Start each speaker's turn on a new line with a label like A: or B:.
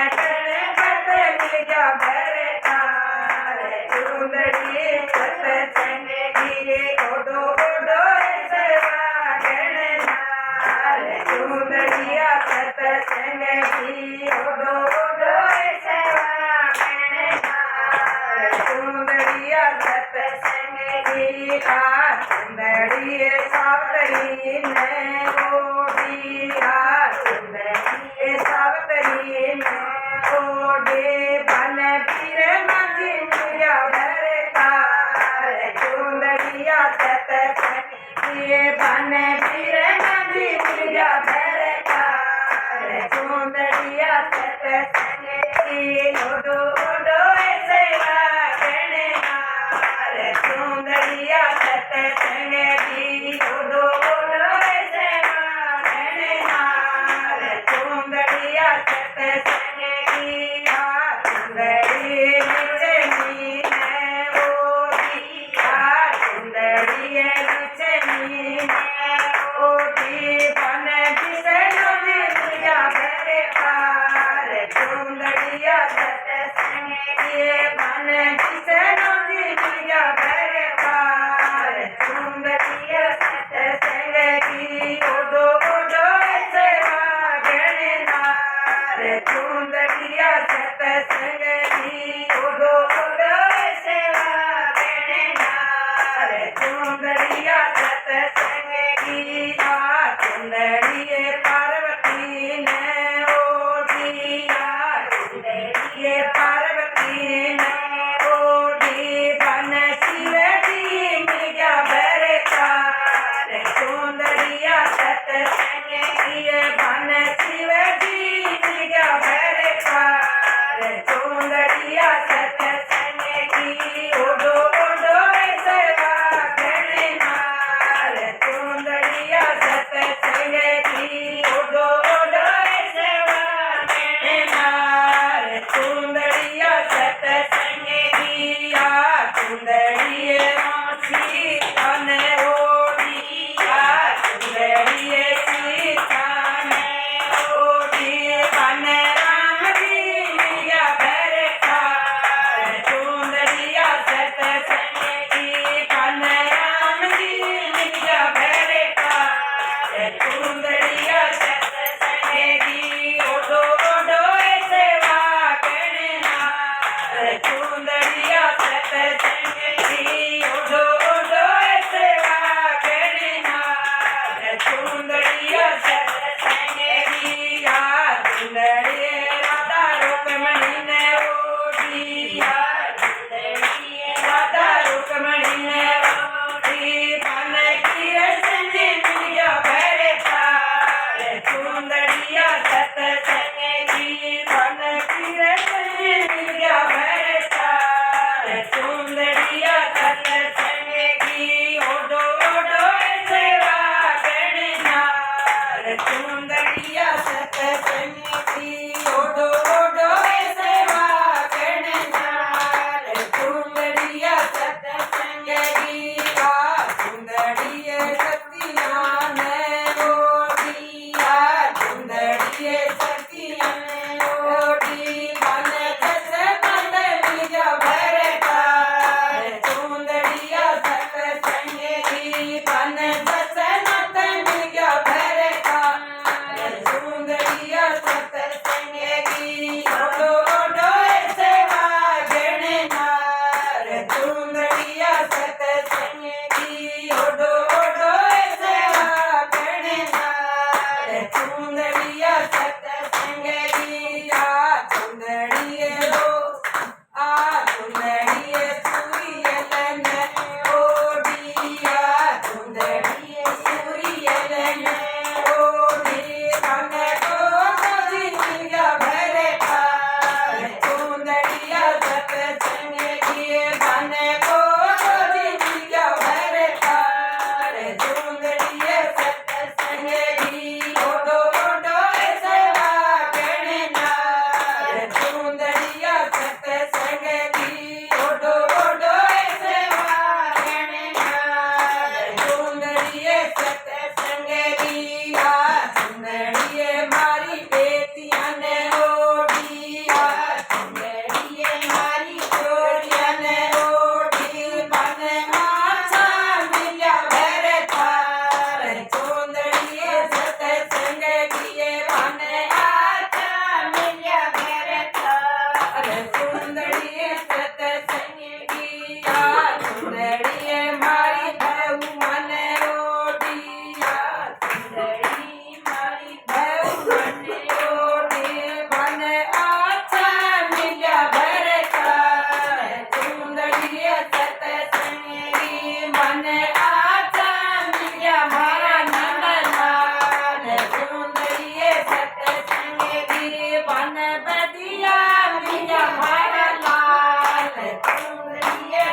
A: गणपत मिर्जा भरतार चुंदड़ी सत्संग की ओडो ओडो सेवा गणनार चुंदड़िया सत्संग की ओडो ओडो सेवा गणनार चुंदड़िया सत्संग की चुंदड़ी सावतरी में ओढ़ी चुंदड़ी सावतरी में ओढ़े बन पीर मंजी मिर्जा भरतार चुंदड़िया सत्संग की बन पीर मंजी मिर्जा भरतार चुंदड़िया सत्संग की ओडो ओडो सेवा गणनार चुंदड़िया सत्संग की ओडो ओडो सेवा गणनार चुंदड़िया सत्संग की चुंदड़ी निचनी है ओढ़ी चुंदड़ी निचनी है ओढ़ी बन बिसनो मिर्जा भरतार चुंदड़िया सत्संग की बन बिसनो मिर्जा भरतार चुंदड़िया सत्संग की ओडो ओडो सेवा गणनार चुंदड़िया सत्संग की ओडो ओडो सेवा गणनार चुंदड़िया सत्संग की चुंदड़िए पार्वती ने ओढ़ी चुंदड़िए पार्वती ने ओढ़ी बन અને આચા મિલ્યા મારા નંદલાલ ચુંદડીએ સતસંગી બન બદિયા મિલ્યા મારા લાલ ચુંદડીએ